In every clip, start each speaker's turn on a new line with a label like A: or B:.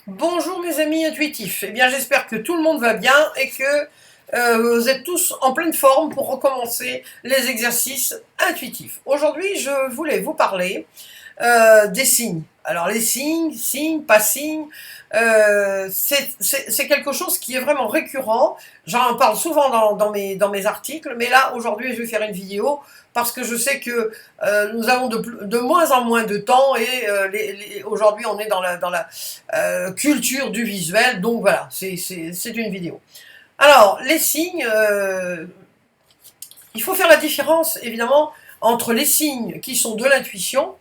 A: Bonjour mes amis intuitifs, eh bien j'espère que tout le monde va bien et que vous êtes tous en pleine forme pour recommencer les exercices intuitifs. Aujourd'hui je voulais vous parler des signes. Alors les signes, pas signes, c'est quelque chose qui est vraiment récurrent. J'en parle souvent dans mes articles, mais là aujourd'hui je vais faire une vidéo parce que je sais que nous avons de moins en moins de temps et aujourd'hui on est dans la culture du visuel, donc voilà, c'est une vidéo. Alors les signes, il faut faire la différence évidemment entre les signes qui sont de l'intuition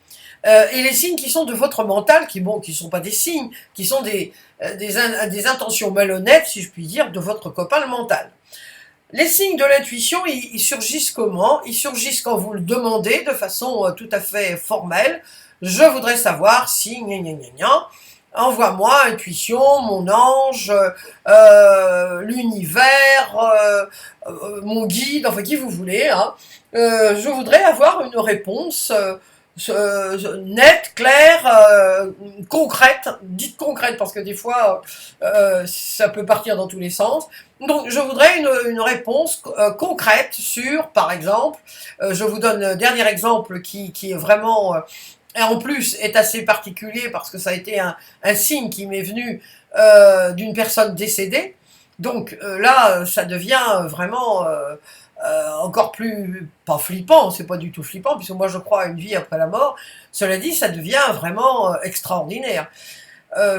A: et les signes qui sont de votre mental, qui ne sont pas des signes, qui sont des intentions malhonnêtes, si je puis dire, de votre copain le mental. Les signes de l'intuition, ils surgissent comment? Ils surgissent quand vous le demandez de façon tout à fait formelle. Je voudrais savoir si, gna gna gna gna, envoie-moi intuition, mon ange, l'univers, mon guide, enfin qui vous voulez. Hein. Je voudrais avoir une réponse nette, claire, concrète, dite concrète, parce que des fois, ça peut partir dans tous les sens. Donc, je voudrais une réponse concrète sur, par exemple, je vous donne le dernier exemple qui est vraiment, et en plus est assez particulier, parce que ça a été un signe qui m'est venu d'une personne décédée. Donc là, ça devient vraiment encore plus, pas flippant, c'est pas du tout flippant, puisque moi je crois à une vie après la mort. Cela dit, ça devient vraiment extraordinaire.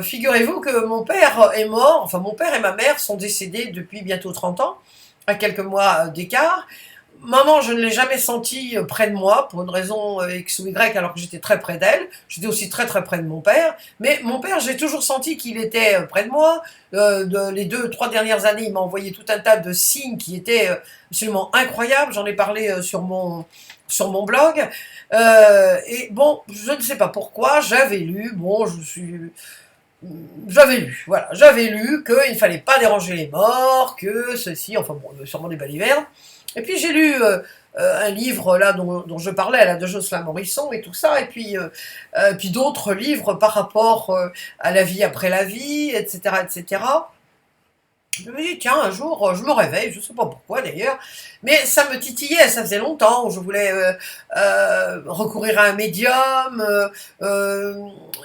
A: Figurez-vous que mon père est mort, enfin mon père et ma mère sont décédés depuis bientôt 30 ans, à quelques mois d'écart. Maman, je ne l'ai jamais sentie près de moi, pour une raison X ou Y, alors que j'étais très près d'elle. J'étais aussi très très près de mon père. Mais mon père, j'ai toujours senti qu'il était près de moi. Les 2-3 dernières années, il m'a envoyé tout un tas de signes qui étaient absolument incroyables. J'en ai parlé sur mon blog. Et bon, je ne sais pas pourquoi, j'avais lu, bon, j'avais lu, voilà, j'avais lu qu'il ne fallait pas déranger les morts, que ceci, enfin bon, sûrement des balivernes. Et puis j'ai lu un livre là dont je parlais, là, de Jocelyn Morisson et tout ça, et puis d'autres livres par rapport à la vie après la vie, etc., etc. Je me dis, tiens, un jour, je me réveille, je ne sais pas pourquoi d'ailleurs, mais ça me titillait, ça faisait longtemps, je voulais recourir à un médium,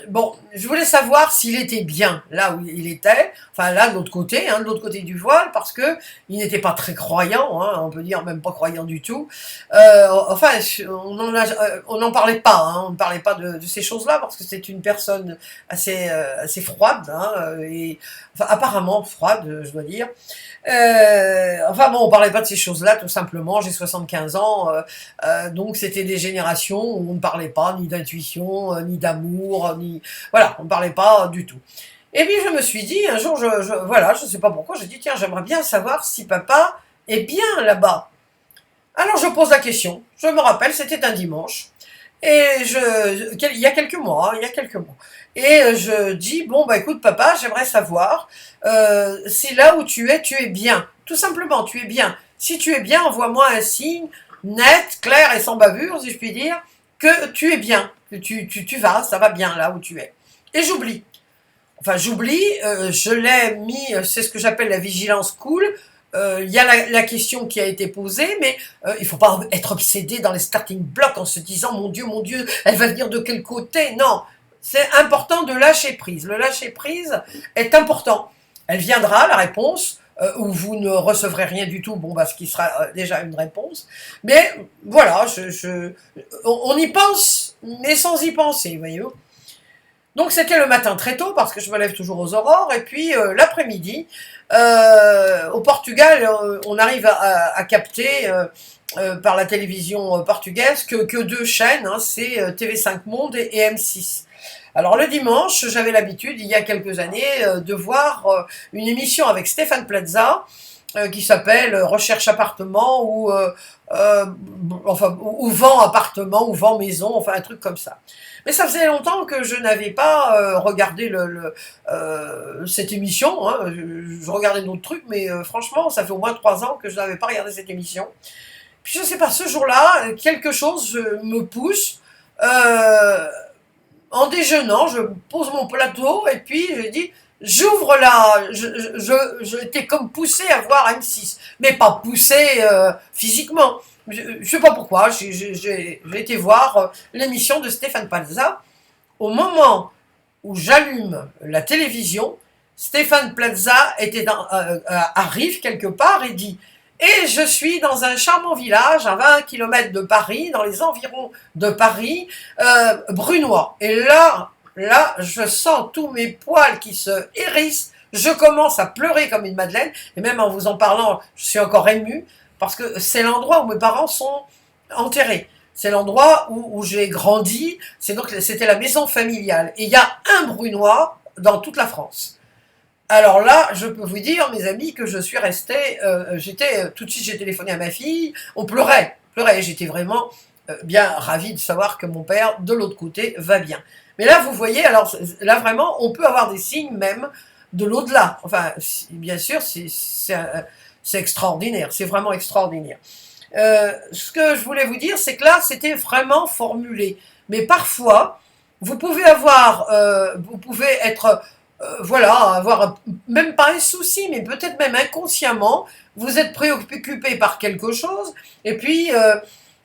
A: bon, je voulais savoir s'il était bien là où il était, enfin là de l'autre côté, hein, de l'autre côté du voile, parce que il n'était pas très croyant, hein, on peut dire même pas croyant du tout, enfin, on n'en parlait pas, hein, on ne parlait pas de ces choses-là, parce que c'est une personne assez froide, hein, et enfin apparemment froide, je dois dire. Enfin bon, on parlait pas de ces choses-là, tout simplement. J'ai 75 ans, donc c'était des générations où on ne parlait pas ni d'intuition, ni d'amour, ni voilà, on ne parlait pas du tout. Et puis je me suis dit un jour, voilà, je sais pas pourquoi, j'ai dit tiens, j'aimerais bien savoir si papa est bien là-bas. Alors je pose la question. Je me rappelle, c'était un dimanche. Et il y a quelques mois, hein, il y a quelques mois. Et je dis, bon, bah écoute, papa, j'aimerais savoir si là où tu es bien. Tout simplement, tu es bien. Si tu es bien, envoie-moi un signe net, clair et sans bavure, si je puis dire, que tu es bien, que tu vas, ça va bien là où tu es. Et j'oublie. Enfin, j'oublie, je l'ai mis, c'est ce que j'appelle la vigilance cool. Il y a la question qui a été posée, mais il ne faut pas être obsédé dans les starting blocks en se disant mon Dieu, elle va venir de quel côté? Non, c'est important de lâcher prise. Le lâcher prise est important. Elle viendra, la réponse, ou vous ne recevrez rien du tout, bon, bah, ce qui sera déjà une réponse. Mais voilà, on y pense, mais sans y penser, voyez-vous. Donc c'était le matin très tôt, parce que je me lève toujours aux aurores, et puis l'après-midi, au Portugal, on arrive à capter par la télévision portugaise que deux chaînes, hein, c'est TV5 Monde et M6. Alors le dimanche, j'avais l'habitude, il y a quelques années, de voir une émission avec Stéphane Plaza, qui s'appelle Recherche appartement enfin, ou Vend appartement ou Vend maison, enfin un truc comme ça. Mais ça faisait longtemps que je n'avais pas regardé cette émission. Hein. Je regardais d'autres trucs, mais franchement, ça fait au moins 3 ans que je n'avais pas regardé cette émission. Puis je sais pas, ce jour-là, quelque chose me pousse. en déjeunant, je pose mon plateau et puis je dis, j'ouvre là, j'étais comme poussé à voir M6, mais pas poussé physiquement. Je sais pas pourquoi, j'ai été voir l'émission de Stéphane Plaza. Au moment où j'allume la télévision, Stéphane Plaza arrive quelque part et dit: et je suis dans un charmant village à 20 km de Paris, dans les environs de Paris, brunois. Et là, je sens tous mes poils qui se hérissent, je commence à pleurer comme une madeleine, et même en vous en parlant, je suis encore émue, parce que c'est l'endroit où mes parents sont enterrés. C'est l'endroit où j'ai grandi, c'était la maison familiale. Et il y a un brunois dans toute la France. Alors là, je peux vous dire, mes amis, que je suis restée, tout de suite j'ai téléphoné à ma fille, on pleurait, j'étais vraiment bien ravie de savoir que mon père, de l'autre côté, va bien. Mais là, vous voyez, alors là vraiment, on peut avoir des signes même de l'au-delà. Enfin, bien sûr, c'est extraordinaire, c'est vraiment extraordinaire. Ce que je voulais vous dire, c'est que là, c'était vraiment formulé. Mais parfois, vous pouvez être voilà, avoir même pas un souci, mais peut-être même inconsciemment, vous êtes préoccupé par quelque chose, et puis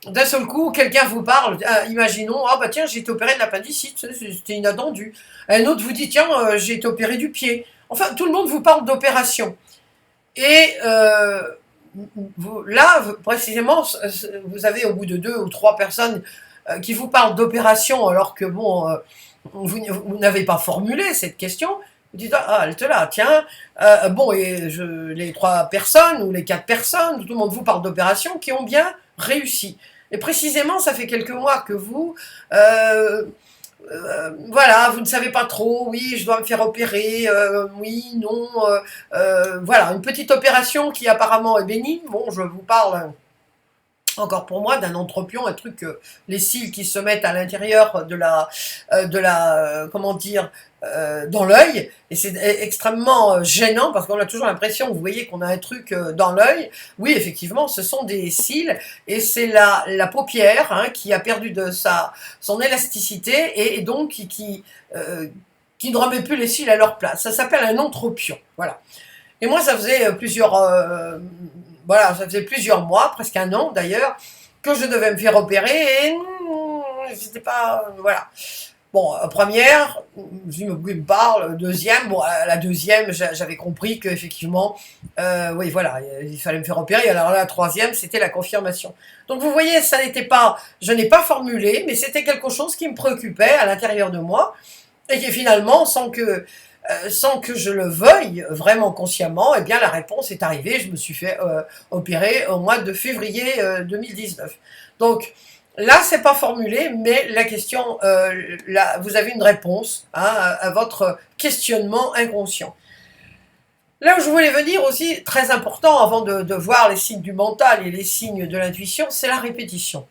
A: d'un seul coup, quelqu'un vous parle, imaginons, ah bah tiens, j'ai été opéré de l'appendicite, c'était inattendu. Un autre vous dit, tiens, j'ai été opéré du pied. Enfin, tout le monde vous parle d'opération. Et là, précisément, vous avez au bout de 2 ou 3 personnes qui vous parlent d'opération, alors que bon, vous n'avez pas formulé cette question. Vous dites, ah, elle était là, tiens, bon, et les 3 personnes ou les 4 personnes, tout le monde vous parle d'opérations qui ont bien réussi. Et précisément, ça fait quelques mois que vous, voilà, vous ne savez pas trop, oui, je dois me faire opérer, oui, non, voilà, une petite opération qui apparemment est bénigne. Bon, je vous parle encore pour moi d'un entropion, un truc, les cils qui se mettent à l'intérieur comment dire, dans l'œil, et c'est extrêmement gênant parce qu'on a toujours l'impression, vous voyez, qu'on a un truc dans l'œil. Oui, effectivement, ce sont des cils et c'est la paupière hein, qui a perdu de son élasticité et donc qui ne remet plus les cils à leur place. Ça s'appelle un entropion, voilà. Et moi, ça faisait voilà, ça faisait plusieurs mois, presque un an d'ailleurs, que je devais me faire opérer et c'était pas, voilà. Bon, première, je me parle, deuxième, bon, la deuxième, j'avais compris qu'effectivement, oui, voilà, il fallait me faire opérer. Alors la troisième, c'était la confirmation. Donc vous voyez, ça n'était pas, je n'ai pas formulé, mais c'était quelque chose qui me préoccupait à l'intérieur de moi et qui finalement, sans que je le veuille vraiment consciemment, eh bien la réponse est arrivée. Je me suis fait opérer au mois de février 2019. Donc là, c'est pas formulé, mais la question, là, vous avez une réponse hein, à votre questionnement inconscient. Là où je voulais venir aussi, très important avant de voir les signes du mental et les signes de l'intuition, c'est la répétition.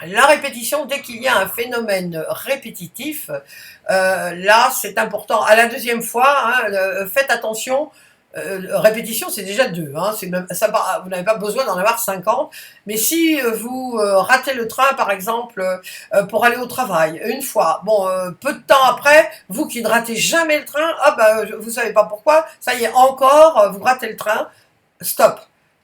A: La répétition, dès qu'il y a un phénomène répétitif, là c'est important. À la deuxième fois, hein, faites attention, répétition c'est déjà 2, hein, vous n'avez pas besoin d'en avoir 50, mais si vous ratez le train par exemple pour aller au travail, une fois, bon, peu de temps après, vous qui ne ratez jamais le train, ah bah, vous savez pas pourquoi, ça y est encore, vous ratez le train, stop.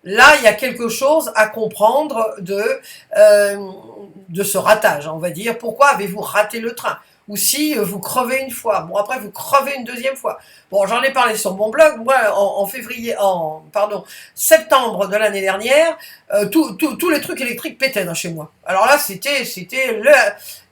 A: Là, il y a quelque chose à comprendre de ce ratage, on va dire. Pourquoi avez-vous raté le train? Ou si vous crevez une fois, bon après vous crevez une deuxième fois. Bon, j'en ai parlé sur mon blog, moi septembre de l'année dernière, tous les trucs électriques pétaient chez moi. Alors là, il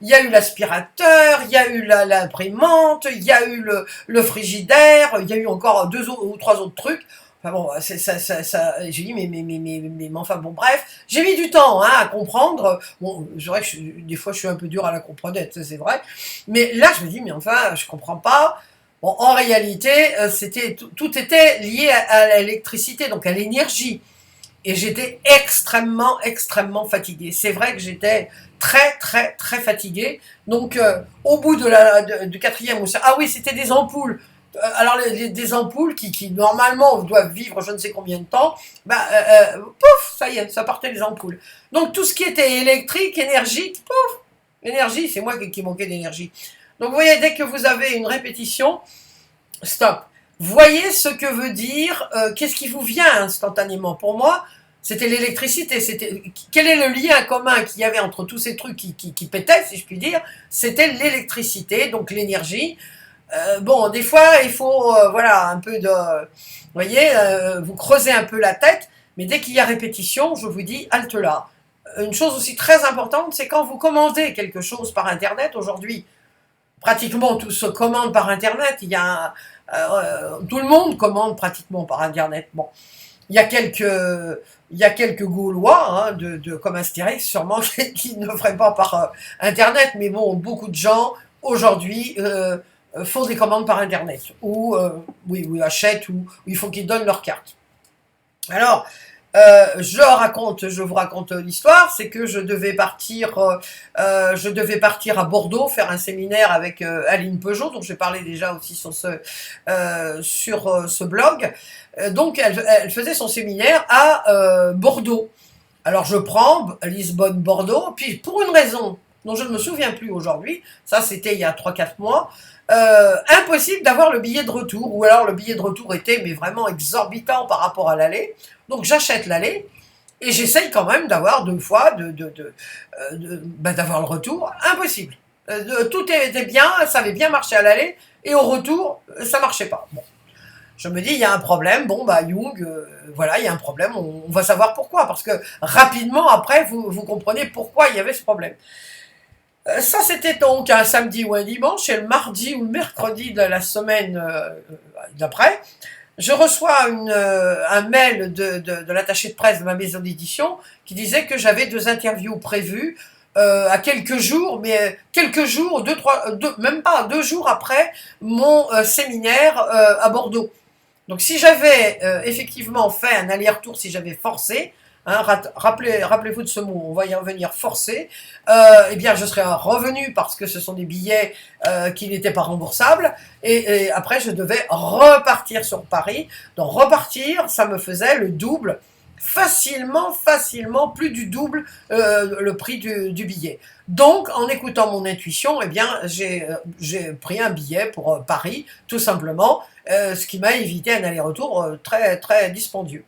A: y a eu l'aspirateur, il y a eu l'imprimante, il y a eu le frigidaire, il y a eu encore 2 ou 3 autres trucs. Enfin bon, j'ai dit, mais enfin bon, bref, j'ai mis du temps hein, à comprendre. Bon, c'est vrai que des fois je suis un peu dur à la comprendre, c'est vrai. Mais là, je me dis, mais enfin, je comprends pas. Bon, en réalité, tout était lié à l'électricité, donc à l'énergie. Et j'étais extrêmement, extrêmement fatiguée. C'est vrai que j'étais très, très, très fatiguée. Donc, au bout du 4e ou 5e, ah oui, c'était des ampoules. Alors des ampoules qui normalement doivent vivre je ne sais combien de temps, bah, pouf, ça y est, ça partait les ampoules. Donc tout ce qui était électrique, énergique, pouf, L'énergie, c'est moi qui manquais d'énergie. Donc vous voyez, dès que vous avez une répétition, stop. Voyez ce que veut dire, qu'est-ce qui vous vient instantanément. Pour moi, c'était l'électricité. Quel est le lien commun qu'il y avait entre tous ces trucs qui pétaient, si je puis dire? C'était l'électricité, donc l'énergie. Bon, des fois, il faut, voilà, un peu de... Vous voyez, vous creusez un peu la tête, mais dès qu'il y a répétition, je vous dis, halte là. Une chose aussi très importante, c'est quand vous commandez quelque chose par Internet, aujourd'hui, pratiquement tout se commande par Internet, tout le monde commande pratiquement par Internet. Bon, il y a quelques Gaulois, hein, comme Astérix, sûrement, qui ne feraient pas par Internet, mais bon, beaucoup de gens, aujourd'hui, font des commandes par Internet, ou oui, achètent, ou il faut qu'ils donnent leur carte. Alors, je vous raconte l'histoire, c'est que je devais partir à Bordeaux faire un séminaire avec Aline Peugeot, dont j'ai parlé déjà aussi sur ce blog. Donc, elle faisait son séminaire à Bordeaux. Alors, je prends Lisbonne-Bordeaux, puis pour une raison dont je ne me souviens plus aujourd'hui, ça c'était il y a 3-4 mois, impossible d'avoir le billet de retour, ou alors le billet de retour était mais vraiment exorbitant par rapport à l'aller. Donc j'achète l'aller et j'essaye quand même d'avoir 2 fois d'avoir le retour. Impossible. Tout était bien, ça avait bien marché à l'aller et au retour ça marchait pas. Bon. Je me dis il y a un problème. Bon bah Jung, voilà, il y a un problème. On va savoir pourquoi, parce que rapidement après vous comprenez pourquoi il y avait ce problème. Ça, c'était donc un samedi ou un dimanche, et le mardi ou le mercredi de la semaine d'après, je reçois un mail de l'attaché de presse de ma maison d'édition qui disait que j'avais 2 interviews prévues à quelques jours, mais quelques jours, même pas 2 jours après mon séminaire à Bordeaux. Donc si j'avais effectivement fait un aller-retour, si j'avais forcé, hein, rappelez-vous de ce mot, on va y revenir, forcé, eh bien je serais revenu parce que ce sont des billets qui n'étaient pas remboursables, et après je devais repartir sur Paris. Donc repartir, ça me faisait le double, facilement, plus du double le prix du billet. Donc en écoutant mon intuition, eh bien j'ai pris un billet pour Paris, tout simplement, ce qui m'a évité un aller-retour très, très dispendieux.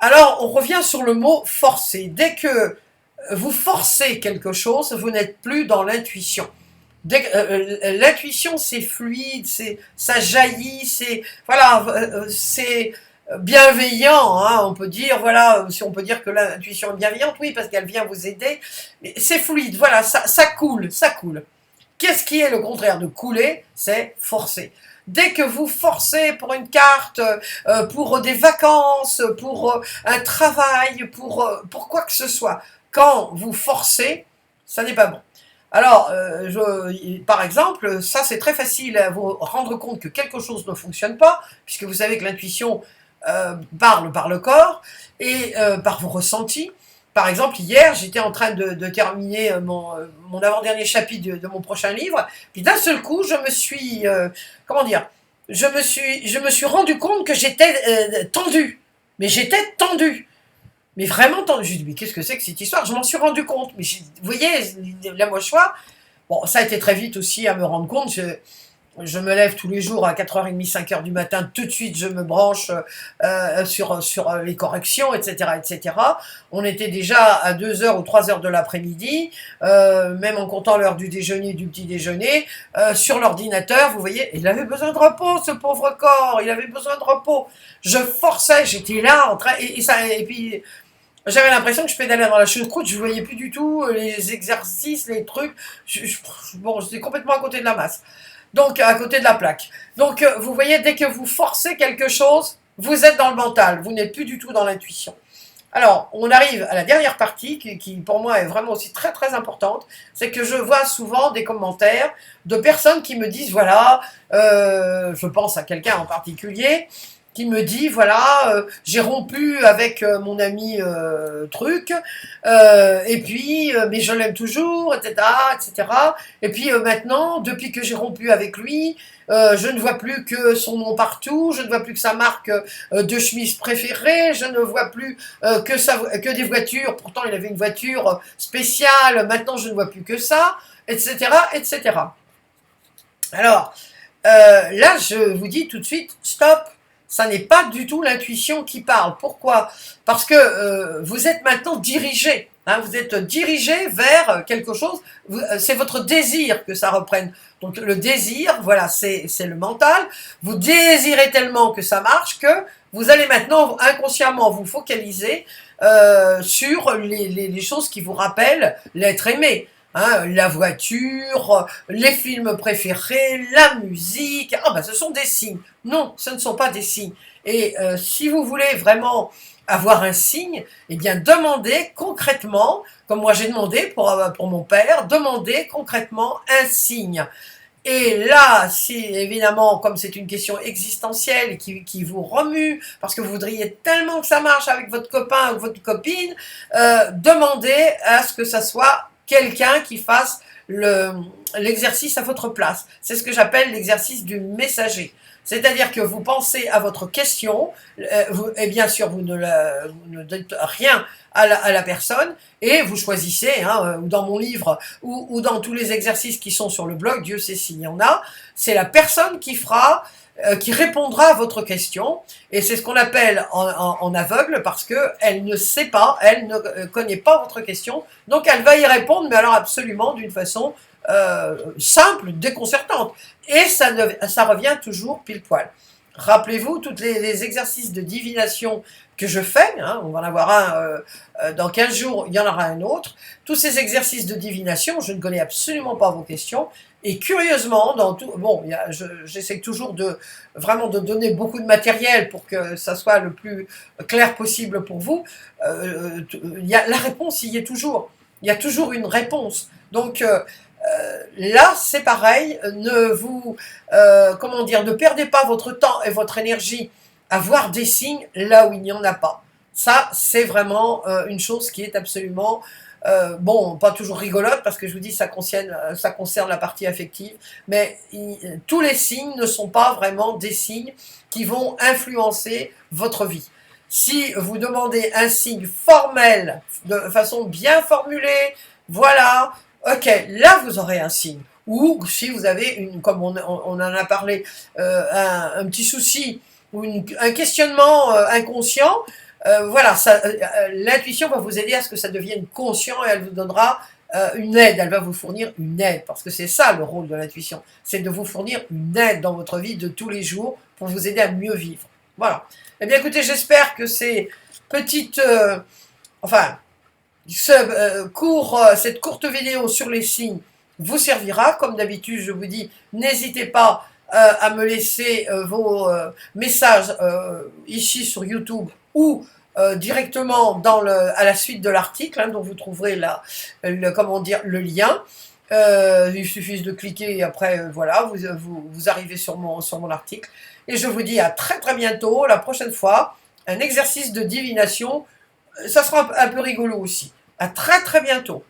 A: Alors, on revient sur le mot forcer. Dès que vous forcez quelque chose, vous n'êtes plus dans l'intuition. L'intuition, c'est fluide, ça jaillit, c'est bienveillant, hein, on peut dire, voilà, si on peut dire que l'intuition est bienveillante, oui, parce qu'elle vient vous aider, mais c'est fluide, voilà, ça coule. Qu'est-ce qui est le contraire de couler? C'est forcer. Dès que vous forcez pour une carte, pour des vacances, pour un travail, pour quoi que ce soit, quand vous forcez, ça n'est pas bon. Alors, par exemple, ça c'est très facile à vous rendre compte que quelque chose ne fonctionne pas, puisque vous savez que l'intuition parle par le corps et par vos ressentis. Par exemple, hier, j'étais en train de terminer mon avant-dernier chapitre de mon prochain livre, puis d'un seul coup, je me suis, je me suis rendu compte que j'étais tendue. Mais j'étais tendue. Mais vraiment tendue. Je me dis, mais qu'est-ce que c'est que cette histoire? Je m'en suis rendu compte. Mais vous voyez, la mâchoire, bon, ça a été très vite aussi à me rendre compte. Je me lève tous les jours à 4h30, 5h du matin, tout de suite je me branche sur les corrections, etc., etc. On était déjà à 2h ou 3h de l'après-midi, même en comptant l'heure du déjeuner, du petit déjeuner, sur l'ordinateur, vous voyez, il avait besoin de repos, ce pauvre corps, il avait besoin de repos. Je forçais, j'étais là, en train, et puis... J'avais l'impression que je pédalais dans la choucroute, je ne voyais plus du tout les exercices, les trucs, bon, j'étais complètement à côté de la masse. Donc, à côté de la plaque. Donc, vous voyez, dès que vous forcez quelque chose, vous êtes dans le mental, vous n'êtes plus du tout dans l'intuition. Alors, on arrive à la dernière partie, qui pour moi est vraiment aussi très très importante, c'est que je vois souvent des commentaires de personnes qui me disent, voilà, je pense à quelqu'un en particulier, qui me dit, voilà, j'ai rompu avec mon ami truc, et puis, mais je l'aime toujours, etc., etc. Et puis maintenant, depuis que j'ai rompu avec lui, je ne vois plus que son nom partout, je ne vois plus que sa marque de chemise préférée, je ne vois plus que des voitures, pourtant il avait une voiture spéciale, maintenant je ne vois plus que ça, etc., etc. Alors, là, je vous dis tout de suite, stop, ça n'est pas du tout l'intuition qui parle. Pourquoi? Parce que vous êtes maintenant dirigé. Hein, vous êtes dirigé vers quelque chose, c'est votre désir que ça reprenne. Donc le désir, voilà, c'est le mental. Vous désirez tellement que ça marche que vous allez maintenant inconsciemment vous focaliser sur les choses qui vous rappellent l'être aimé. Hein, la voiture, les films préférés, la musique, ah ben ce sont des signes. Non, ce ne sont pas des signes. Et si vous voulez vraiment avoir un signe, eh bien demandez concrètement, comme moi j'ai demandé pour mon père, demandez concrètement un signe. Et là, si évidemment, comme c'est une question existentielle qui vous remue, parce que vous voudriez tellement que ça marche avec votre copain ou votre copine, demandez à ce que ça soit quelqu'un qui fasse l'exercice à votre place. C'est ce que j'appelle l'exercice du messager. C'est-à-dire que vous pensez à votre question, et bien sûr vous ne dites rien à la personne, et vous choisissez, hein, ou dans mon livre, ou dans tous les exercices qui sont sur le blog, Dieu sait s'il y en a, c'est la personne qui répondra à votre question, et c'est ce qu'on appelle en aveugle, parce qu'elle ne sait pas, elle ne connaît pas votre question, donc elle va y répondre, mais alors absolument d'une façon simple, déconcertante, et ça revient toujours pile poil. Rappelez-vous, tous les exercices de divination que je fais, hein, on va en avoir un dans 15 jours, il y en aura un autre, tous ces exercices de divination, je ne connais absolument pas vos questions, et curieusement, dans tout, bon, j'essaie toujours vraiment de donner beaucoup de matériel pour que ça soit le plus clair possible pour vous, la réponse y est toujours, il y a toujours une réponse, donc là, c'est pareil, comment dire, ne perdez pas votre temps et votre énergie à voir des signes là où il n'y en a pas. Ça, c'est vraiment une chose qui est absolument, bon, pas toujours rigolote, parce que je vous dis, ça concerne la partie affective, mais tous les signes ne sont pas vraiment des signes qui vont influencer votre vie. Si vous demandez un signe formel, de façon bien formulée, voilà, ok, là vous aurez un signe. Ou si vous avez, comme on en a parlé, un petit souci ou un questionnement inconscient, voilà, l'intuition va vous aider à ce que ça devienne conscient et elle vous donnera une aide, elle va vous fournir une aide, parce que c'est ça le rôle de l'intuition, c'est de vous fournir une aide dans votre vie de tous les jours pour vous aider à mieux vivre. Voilà. Eh bien écoutez, j'espère que ces petites, enfin, cette courte vidéo sur les signes vous servira. Comme d'habitude, je vous dis, n'hésitez pas à me laisser vos messages ici sur YouTube ou directement à la suite de l'article, hein, dont vous trouverez comment dire, le lien. Il suffit de cliquer et après, voilà, vous arrivez sur mon article. Et je vous dis à très très bientôt, la prochaine fois, un exercice de divination. Ça sera un peu rigolo aussi. À très très bientôt.